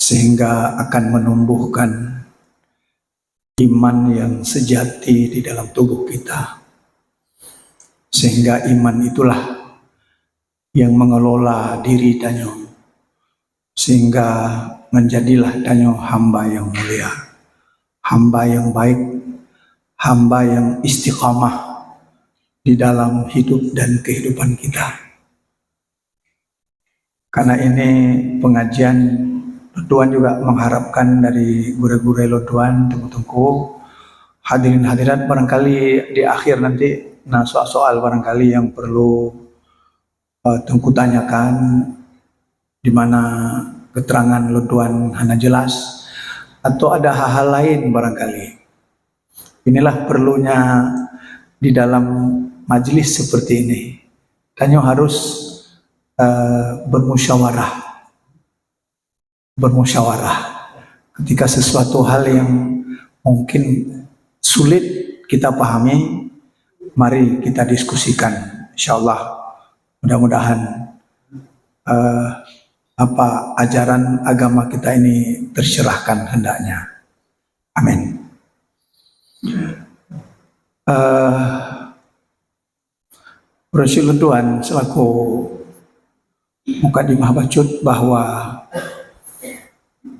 sehingga akan menumbuhkan iman yang sejati di dalam tubuh kita, sehingga iman itulah yang mengelola diri danyo, sehingga menjadilah danyo hamba yang mulia, hamba yang baik, hamba yang istiqamah di dalam hidup dan kehidupan kita. Karena ini pengajian, Tuhan juga mengharapkan dari guru-guru Tuhan, tunggu-tunggu hadirin hadirat, barangkali di akhir nanti soal-soal barangkali yang perlu tunggu tanyakan, di mana keterangan Tuhan hanya jelas atau ada hal-hal lain barangkali. Inilah perlunya di dalam majelis seperti ini. Tanyo harus bermusyawarah ketika sesuatu hal yang mungkin sulit kita pahami, mari kita diskusikan. Insyaallah mudah-mudahan apa ajaran agama kita ini tercerahkan hendaknya. Amin. Rasulullah Tuhan selaku mukadimah bacut bahwa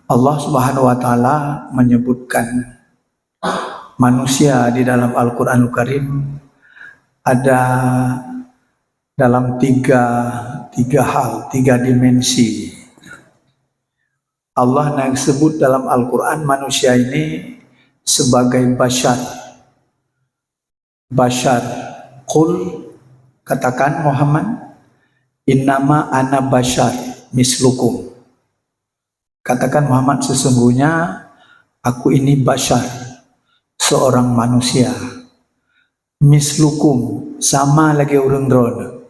Allah Subhanahu wa taala menyebutkan manusia di dalam Al-Qur'anul Karim ada dalam tiga hal, tiga dimensi. Allah yang sebut dalam Al-Quran manusia ini sebagai bashar. Bashar, qul, katakan Muhammad, innama ana bashar mislukum. Katakan Muhammad, sesungguhnya aku ini bashar, seorang manusia. Mislukum, sama lagi urang drone.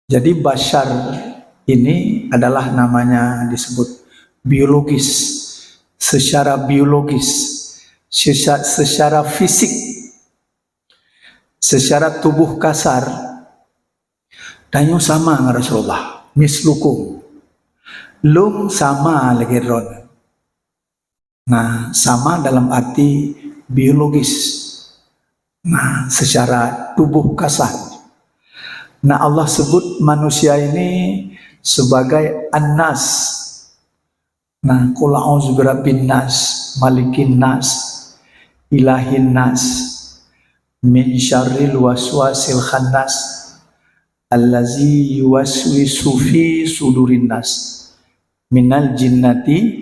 Jadi bashar ini adalah namanya disebut biologis, secara biologis, secara fisik, secara tubuh kasar, danyo sama dengan Rasulullah, mislukum, lum sama lagi ron. Nah, sama dalam arti biologis, nah secara tubuh kasar. Nah, Allah sebut manusia ini sebagai an-nas. Nah, qul a'udzu birabbin nas, malikin nas, ilahin nas, min syarril waswasil khannas, allazi yuwaswisu fi sudurin nas, minal jinnati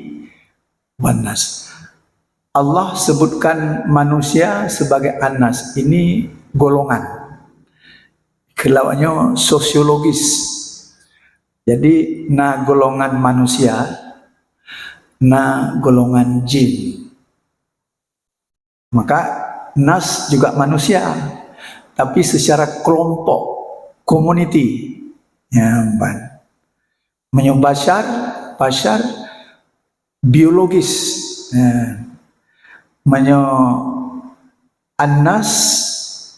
wan nas. Allah sebutkan manusia sebagai an-nas. Ini golongan. Kelawannya sosiologis. Jadi na golongan manusia, na golongan jin. Maka nas juga manusia, tapi secara kelompok, community. Ya, menyumbashar, bashar, biologis. Ya. An-nas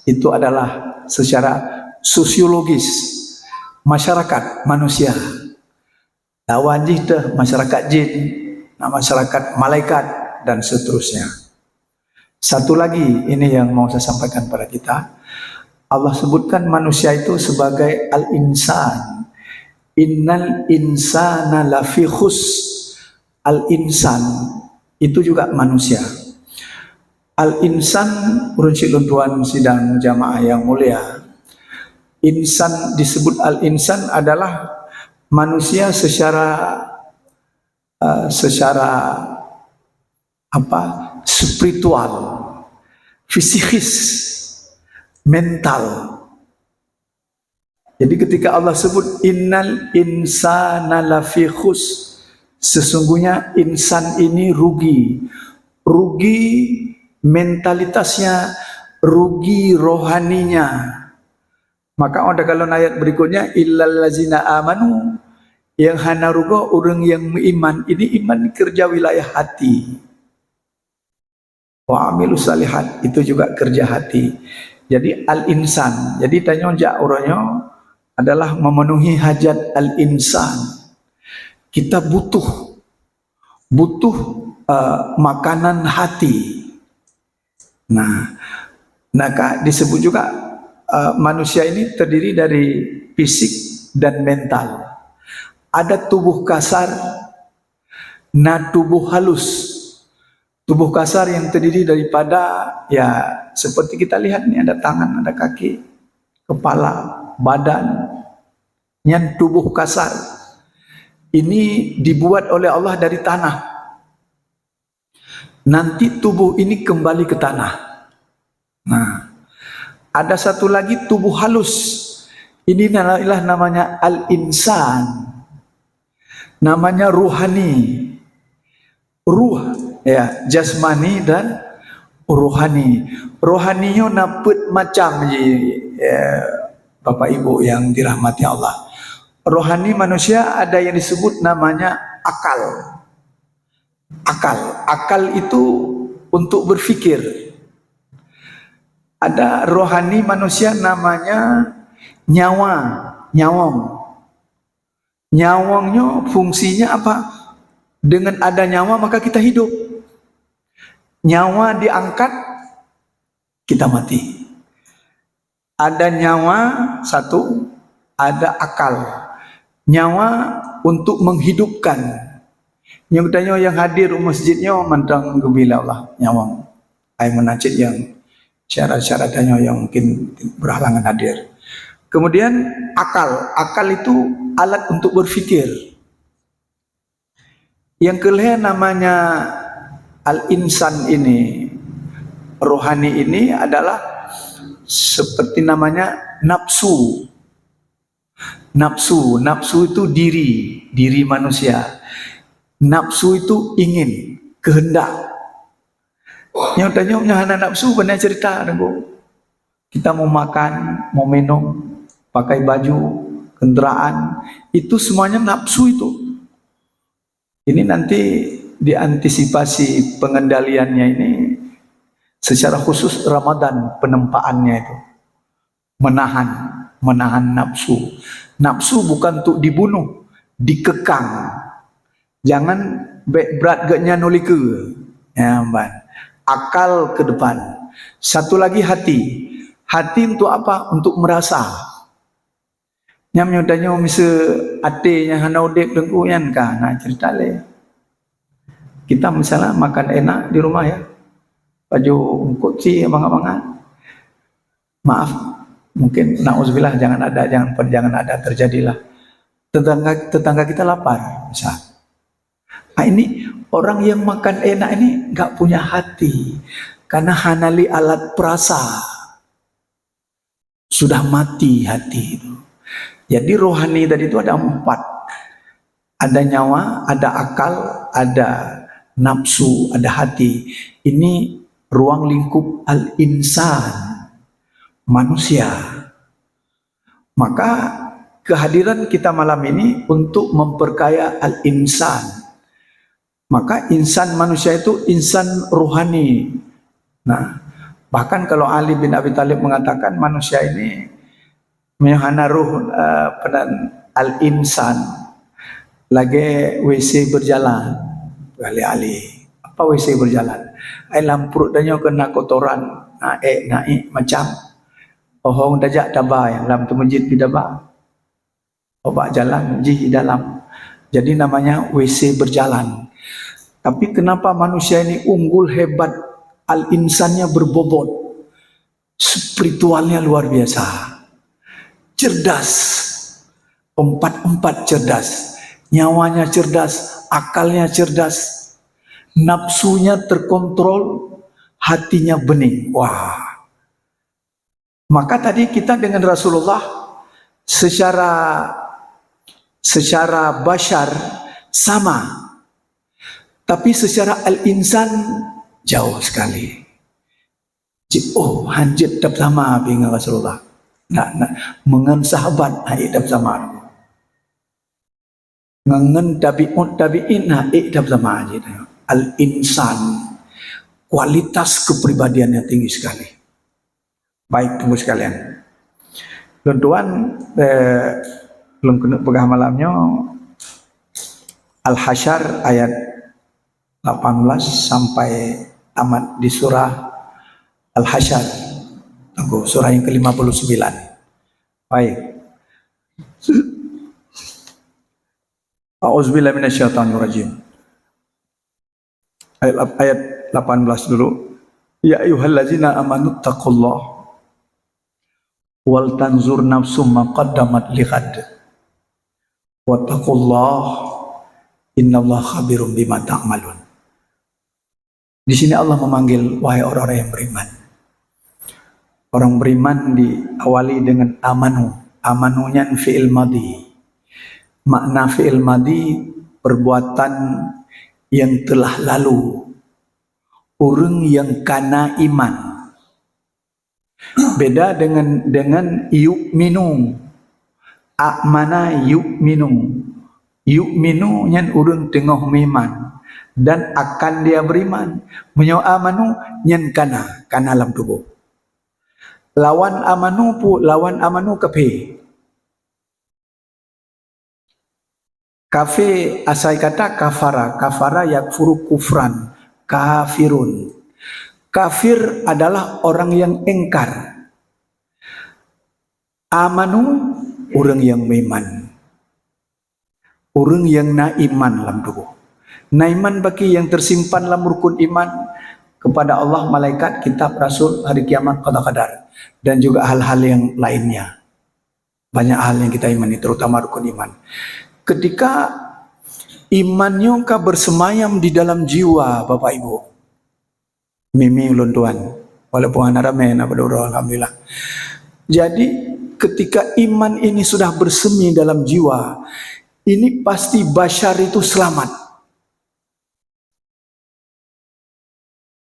itu adalah secara sosiologis, masyarakat manusia. Wajih dah masyarakat jin, masyarakat malaikat dan seterusnya. Satu lagi ini yang mau saya sampaikan pada kita. Allah sebutkan manusia itu sebagai al-insan. Innal insana lafi khus. Al-insan itu juga manusia. Al-insan urunci luntuan sidang jamaah yang mulia. Insan disebut al-insan adalah manusia secara spiritual, fisikis, mental. Jadi ketika Allah sebut innal insana lafi khus, sesungguhnya insan ini rugi mentalitasnya, rugi rohaninya. Maka ada kalau ayat berikutnya illal ladzina amanu, yang hana rugo orang yang beriman. Ini iman kerja wilayah hati. Wa amilus salihat, itu juga kerja hati. Jadi al-insan. Jadi tanya jak orangnya adalah memenuhi hajat al-insan. Kita butuh butuh makanan hati. Nah, disebut juga manusia ini terdiri dari fisik dan mental. Ada tubuh kasar, tubuh halus. Tubuh kasar yang terdiri daripada, ya seperti kita lihat nih, ada tangan, ada kaki, kepala, badan. Yang tubuh kasar ini dibuat oleh Allah dari tanah. Nanti tubuh ini kembali ke tanah. Nah, ada satu lagi tubuh halus. Ini adalah namanya al-insan. Namanya ruhani. Ruh, ya, jasmani dan rohani. Rohaninya naput macam ya, Bapak Ibu yang dirahmati Allah. Rohani manusia ada yang disebut namanya akal. Akal itu untuk berfikir. Ada rohani manusia namanya nyawang. Nyawangnya fungsinya apa? Dengan ada nyawa maka kita hidup. Nyawa diangkat, kita mati. Ada nyawa satu, ada akal. Nyawa untuk menghidupkan. Yang tanya yang hadir masjidnya mandang gembira Allah nyawang. Ai menacit yang syarat-syarat tanya yang mungkin berhalangan hadir. Kemudian akal itu alat untuk berfikir. Yang kelima namanya al-insan ini, rohani ini adalah seperti namanya nafsu. Nafsu itu diri manusia. Nafsu itu ingin, kehendak. Yang tanya hana nafsu benar cerita nunggu. Kita mau makan, mau minum, pakai baju, kendaraan, itu semuanya nafsu itu. Ini nanti diantisipasi pengendaliannya ini secara khusus Ramadan, penempaannya itu. Menahan nafsu. Nafsu bukan untuk dibunuh, dikekang. Jangan berat gaknya nolike. Ya, Mbak. Akal ke depan. Satu lagi hati. Hati untuk apa? Untuk merasa. Yang menyodanya misal ate yang hana udek dengkuyan kah? Nah cerita le. Kita misalnya makan enak di rumah ya. Baju kuci abang-abangan. Maaf, mungkin na'udzubillah jangan ada terjadilah. Tetangga kita lapar misal. Nah, ini orang yang makan enak ini enggak punya hati. Karena hanali alat perasa. Sudah mati hati itu. Jadi rohani tadi itu ada 4. Ada nyawa, ada akal, ada nafsu, ada hati. Ini ruang lingkup al-insan, manusia. Maka kehadiran kita malam ini untuk memperkaya al-insan. Maka insan manusia itu insan rohani. Nah, bahkan kalau Ali bin Abi Thalib mengatakan manusia ini menyahana ruh al-insan lagi WC berjalan. Ali apa WC berjalan? Ai lampur danyo kena kotoran naik macam ohong dajak daba yang dalam tu masjid di daba. Obak jalan di dalam. Jadi namanya WC berjalan. Tapi kenapa manusia ini unggul hebat, al-insannya berbobot, spiritualnya luar biasa. Cerdas, 4 cerdas, nyawanya cerdas, akalnya cerdas, nafsunya terkontrol, hatinya bening. Wah, maka tadi kita dengan Rasulullah secara bashar sama, tapi secara al-insan jauh sekali. Oh, hanjit dap sama dengan Rasulullah. Mengen sahabat idap sama. Mengen tabi'in idap sama aja. Al-insan, kualitas kepribadiannya tinggi sekali. Baik, tunggu sekalian. Tuan-tuan, belum kena pegah malamnya. Al-Hasyr ayat 18 sampai tamat di surah Al-Hasyr. Tunggu, surah yang ke-59. Baik. A'udzubillahi minasyaitonirrajim. Ayat 18 dulu. Ya ayyuhallazina amanu taqullaha wal tanzur nafsum ma qaddamat lighad. Wattaqullaha innallaha khabirum bima ta'malun. Di sini Allah memanggil wahai orang-orang yang beriman. Orang beriman diawali dengan amanu. Amanunya fi'il madhi. Makna fi'il madhi perbuatan yang telah lalu. Orang yang kana iman. Beda dengan yu'minu. Amana yu'minu. Yu'minu nyan orang tengah iman dan akan dia beriman. Menyo amanu nyan kana dalam tubuh. Lawan amanu kafe. Kafe asal kata kafara yakfuru kufran, kafirun. Kafir adalah orang yang engkar. Amanu orang yang beriman. Orang yang naiman dalam tubuh. Naiman bagi yang tersimpan dalam rukun iman kepada Allah, malaikat, kitab, rasul, hari kiamat, qadar, dan juga hal-hal yang lainnya. Banyak hal yang kita imani, terutama rukun iman. Ketika imannya bersemayam di dalam jiwa, Bapak Ibu, mimi ulun tuan, walaupun anak ramai, alhamdulillah. Jadi ketika iman ini sudah bersemi dalam jiwa, ini pasti bashar itu selamat.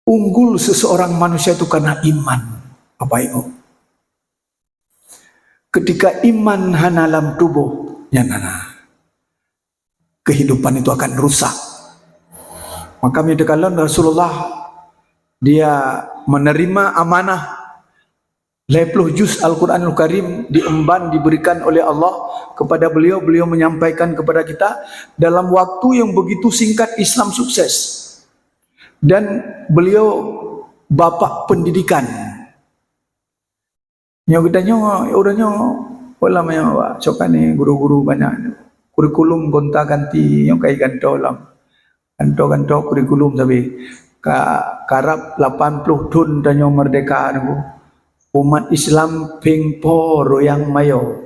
Unggul seseorang manusia itu karena iman, Bapak Ibu. Ketika iman hanalam tubuh, kehidupan itu akan rusak. Maka medekalan Rasulullah, dia menerima amanah 50 juz Al-Quranul Karim diemban, diberikan oleh Allah kepada beliau. Beliau menyampaikan kepada kita dalam waktu yang begitu singkat. Islam sukses dan beliau bapak pendidikan. Yang kitanya orangnya ulama cokane guru-guru banyak. Kurikulum gonta ganti yang kayak ganto lang. Ganto kurikulum tapi karap 80 tahun danyo merdeka nunggu. Umat Islam pingpo royang mayo.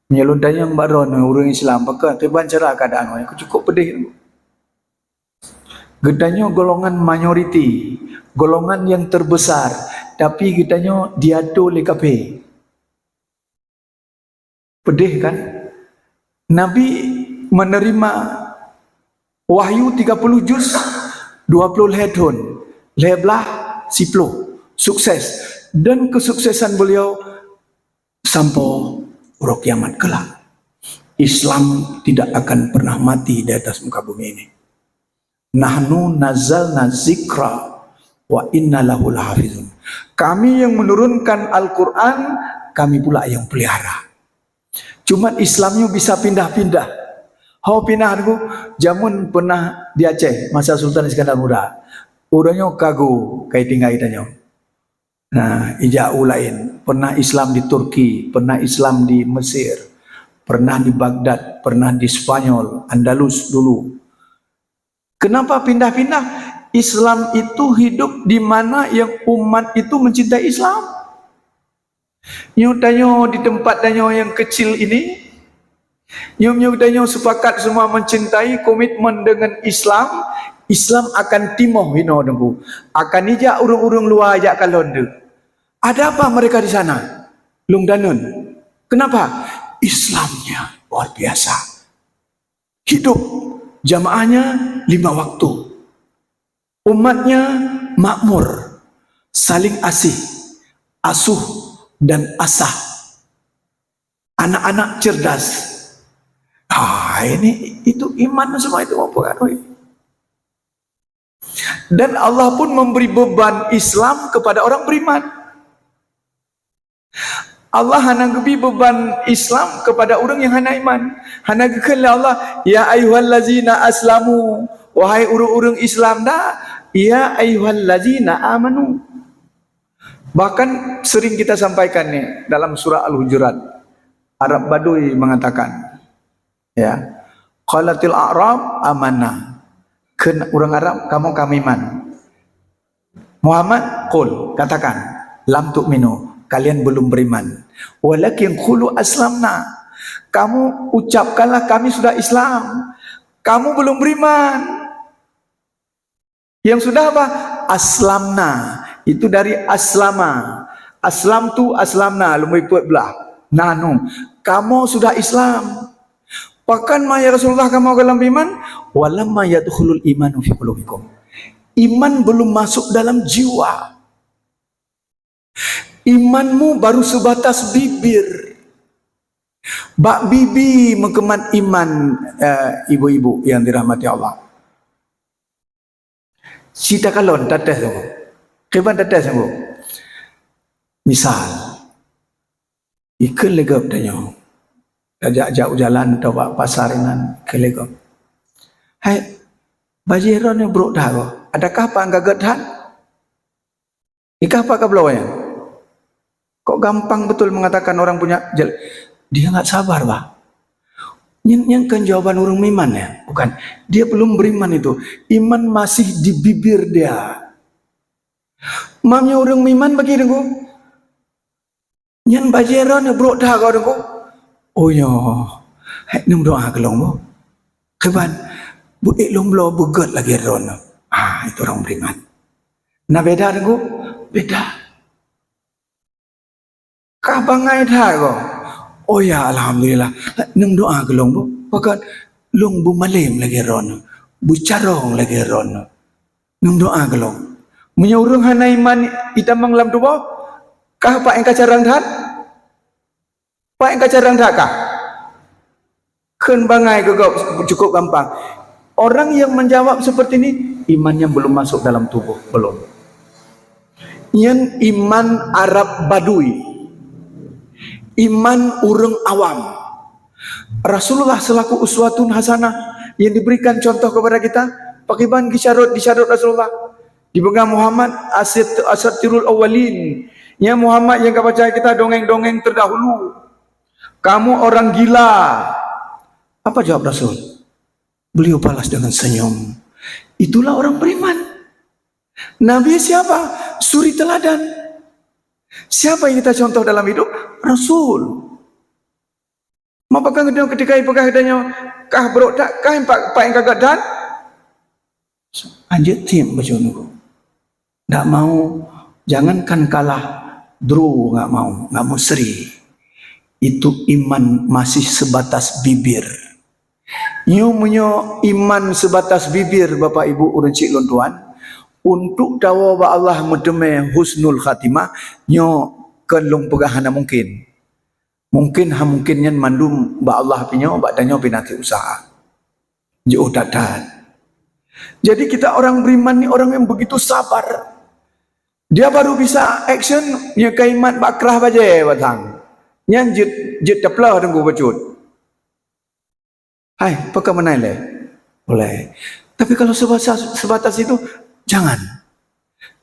Menyeluntai yang baron orang Islam maka teban cerah keadaan cukup pedih. Gedanya golongan minoriti, golongan yang terbesar, tapi gedanya diado lekape. Pedih kan? Nabi menerima wahyu 30 juz 20 tahun. Leblah siplo, sukses. Dan kesuksesan beliau sampai roh kiamat kelak. Islam tidak akan pernah mati di atas muka bumi ini. Nahnu nazalna zikra wa inna lahu lahafizun. Kami yang menurunkan Al-Quran, kami pula yang pelihara. Cuma Islamnya bisa pindah-pindah. How pindah aku? Jamun pernah di Aceh, masa Sultan Iskandar Muda. Urangnya kagu, kayak tinggal itanya. Nah, ija'u lain. Pernah Islam di Turki, pernah Islam di Mesir, pernah di Baghdad, pernah di Spanyol, Andalus dulu. Kenapa pindah-pindah? Islam itu hidup di mana yang umat itu mencintai Islam. Nyutanya di tempat danyo yang kecil ini, nyutanya sepakat semua mencintai, komitmen dengan Islam. Islam akan timoh hino dengku. Akan ijak urung-urung luar ajak kalon. Ada apa mereka di sana? Lung danun. Kenapa? Islamnya luar biasa. Hidup jamaahnya 5 waktu. Umatnya makmur, saling asih, asuh dan asah. Anak-anak cerdas. Ini itu iman semua itu apa kan? Dan Allah pun memberi beban Islam kepada orang beriman. Allah hana gebi beban Islam kepada orang yang hana iman. Hana gekala Allah, ya ayyuhallazina aslamu, wahai urung-urung Islam dah, ya ayyuhallazina amanu. Bahkan sering kita sampaikan nih dalam surah Al-Hujurat. Arab Badui mengatakan, ya, qalatil a'rab amanah. Orang Arab, kamu kami iman. Muhammad, qul, katakan, lam tu'minu, kalian belum beriman. Walakin qulu aslamna. Kamu ucapkanlah kami sudah Islam. Kamu belum beriman. Yang sudah apa? Aslamna. Itu dari aslama. Aslam tu aslamna, lumai puat belah. Nanu, kamu sudah Islam. Bahkan ya Rasulullah kamu dalam iman, walamma yadkhulul imanu fi qulubikum. Iman belum masuk dalam jiwa. Imanmu baru sebatas bibir. Bak bibi mengemat iman, ibu-ibu yang dirahmati Allah. Cita kalon tetes sungguh. Keban tetes sungguh. Misal, ikan legap tanya. Ajak jauh jalan atau pasaran ke legap. Hai, bajiran yang buruk dah kau. Adakah apa enggak gedhan? Ikah apa kablawanya? Kok gampang betul mengatakan orang punya dia enggak sabar, bah. Yang kan jawaban orang iman ya, bukan. Dia belum beriman itu. Iman masih di bibir dia. Mamnya orang iman bagi dengo. Yang bajiran yang buruk dah kau dengo. Oh ya, hei nung doa kelong mo. Keban, bu ilong lo begot lagi ron. Itu orang beriman. Nah beda dengo, beda. Kah bangai dah kau. Oh ya, alhamdulillah. Nung doa kelong mo. Pakat long bu malim lagi ron. Bu carong lagi ron. Nung doa kelong. Menyurung hana iman itamang lam tubo. Kah pak yang kacarang dah? Pak yang kacarang dah kah? Ken bangai gegok cukup gampang. Orang yang menjawab seperti ini, imannya belum masuk dalam tubuh, belum. Yang iman Arab Badui, iman urang awam. Rasulullah selaku uswatun hasanah yang diberikan contoh kepada kita, pakiban disyarut Rasulullah. Dipegang Muhammad asatirul awalin. Ya Muhammad yang kepercaya kita dongeng-dongeng terdahulu. Kamu orang gila. Apa jawab Rasul? Beliau balas dengan senyum. Itulah orang beriman. Nabi siapa? Suri teladan. Siapa yang kita contoh dalam hidup? Rasul. Mapakah ketika ipakah hidanya kah berok tak kah pak yang kagak dan anjir tim baca nunggu. Tak mau, jangankan kalah, Dru nggak mau seri. Itu iman masih sebatas bibir. Nyo iman sebatas bibir, Bapak Ibu urun cik lon tuan. Untuk dawa ba Allah medeme husnul khatimah, nyo kelung pegahana mungkin. Mungkin mungkinnya mandum ba Allah pinyo ba danyo binati usaha. Jauh dadan. Jadi kita orang beriman ni orang yang begitu sabar. Dia baru bisa action nya kaimat bakrah baje batang. Nyan jit taplah tunggu bacut. Hai, apakah menilai? Boleh. Tapi kalau sebatas itu jangan.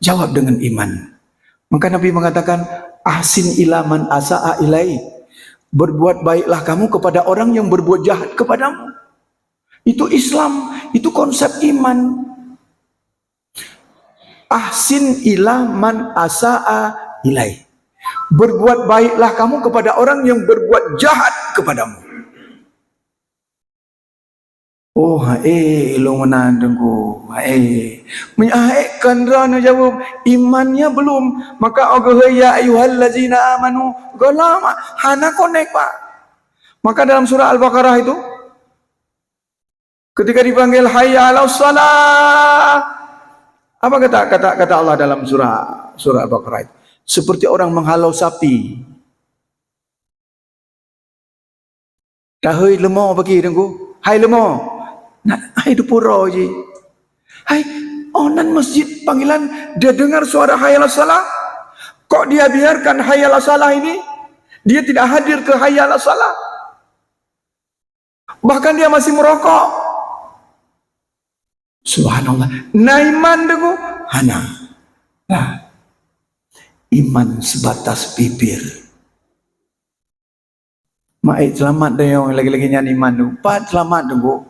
Jawab dengan iman. Maka Nabi mengatakan ahsin ilaman asa'a ilai. Berbuat baiklah kamu kepada orang yang berbuat jahat kepadamu. Itu Islam, itu konsep iman. Ahsin ilaman asa'a ilai. Berbuat baiklah kamu kepada orang yang berbuat jahat kepadamu. Oh, lo menandengku. Menyahaikkan rana jawab. Imannya belum. Maka ya ayuhallazina amanu. Golama. Hana konek pak. Maka dalam surah Al-Baqarah itu. Ketika dipanggil hayya ala salah. Apa kata Allah dalam surah Al-Baqarah itu? Seperti orang menghalau sapi. Dahai lemah bagi dengku. Hai lemah. Hai dupura je. Hai onan masjid panggilan dia dengar suara hayya ala salah. Kok dia biarkan hayya ala salah ini? Dia tidak hadir ke hayya ala salah. Bahkan dia masih merokok. Subhanallah. Na iman tu hana. Nah, iman sebatas bibir. Mai selamat dah yang lagi-lagi nyan iman tu. Pat selamat tu.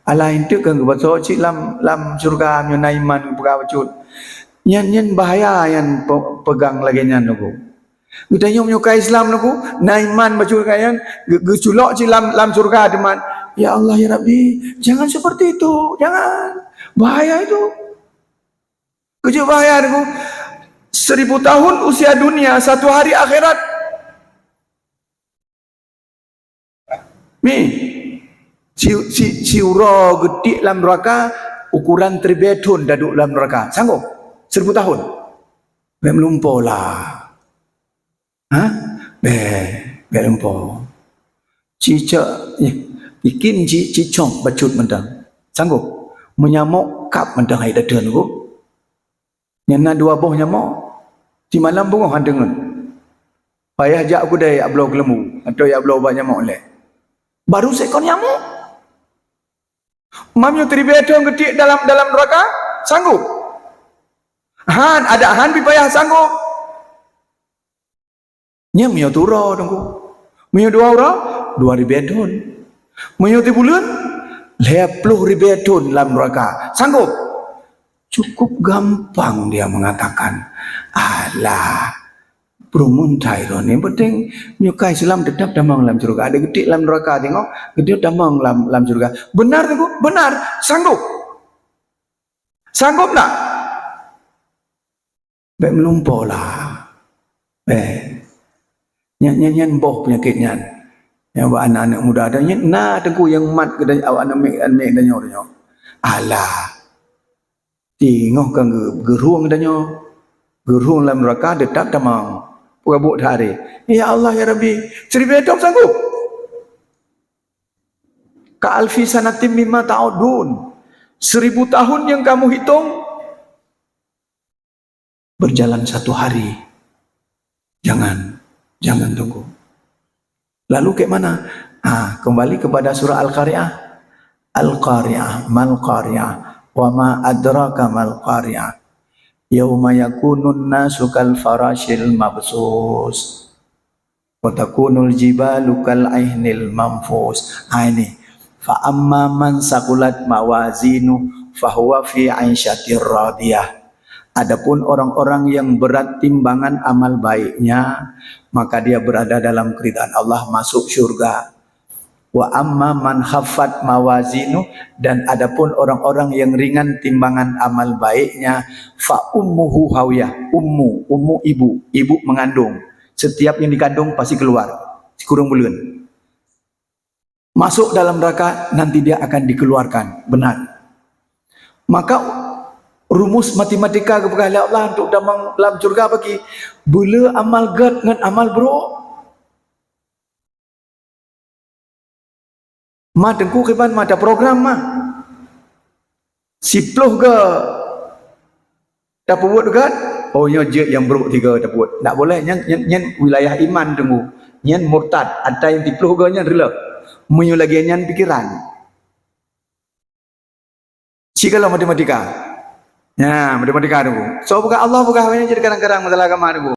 Alain tu kan kebaca cik lam surga nyo na iman perkara cut. Nyan bahaya yang pegang lagi nyan tu. Kita nyukai Islam tu, na iman baca kayang geculok cik lam surga teman. Ya Allah ya Rabbi, jangan seperti itu, jangan. Bahaya itu. Kerja bahaya tu. 1000 tahun usia dunia, 1 hari akhirat. Ciura gedik dalam neraka ukuran tribetun daduk dalam neraka. Sanggup? 1000 tahun. Bek melumpur lah. Ha? Bek melumpur. Cicak bikin cicong bacut mendang. Sanggup? Menyamuk kap mendang air dadan tu. Nyana 2 boh nyamuk. Di malam bunga handengan. Payah jak aku dah ablo kelemu atau ya ablo banyak nyamuk leh. Baru seekor nyamuk. Mamnya tribetong gedik dalam neraka sanggup. Han ada han pipayah sanggup. Nya mio turo tunggu. Mio 2 orang 2 ribetun. Mio 3 bulan 10 ribetun dalam neraka. Sanggup. Cukup gampang dia mengatakan, alah, berumuntai ni penting nyukai Islam tetap damang dalam surga. Ada gedik dalam neraka tengok, gedik damang dalam surga. Benar tu? Benar. Sanggup? Sanggup tak? Baik melumpur lah. Nyan boh penyakitnya. Yang buat anak-anak muda ada na tengku yang mat ke dan awak ambil danyo. Alah. Tengok kan gerung danyo. Gerung dalam neraka tetap damang. Perabot hari. Ya Allah ya Rabbi, 1000 tahun sanggup. Ka alfi sanatim mimma ta'udun. 1000 tahun yang kamu hitung berjalan 1 hari. Jangan tunggu. Lalu ke mana? Kembali kepada surah Al-Qari'ah. Al-Qari'ah, mal Qari'ah, wa ma adraka mal Qari'ah. Yauma yakunun nasu kal farashil mabsus wa takunul jibalu kal aihnil manfus. Ini fa amma man saqulat mawazinu fahuwa fi 'aisyatir radiyah. Adapun orang-orang yang berat timbangan amal baiknya, maka dia berada dalam keridhaan Allah, masuk syurga. Wa amma man khaffat mawazinu, dan adapun orang-orang yang ringan timbangan amal baiknya, fa ummuhu hawiyah. Ummu ibu mengandung. Setiap yang dikandung pasti keluar, kurang bulan. Masuk dalam neraka, nanti dia akan dikeluarkan. Benar. Maka rumus matematika kepada Allah untuk dalam surga bagi bila amal gad dengan amal buruk. Ma tengku kiban ma ada program ma. Siploh ke tak buat dekat. Oh nya je yang buruk 3 tak buat. Tak boleh nyen wilayah iman tengku. Nyen murtad, ada yang diploh ke nyen rela. Menyu lagi nyen pikiran. Cikala matematika. Ya, matematika tengku. So bukan Allah bukan hanya jadi kadang-kadang masalah agama tengku.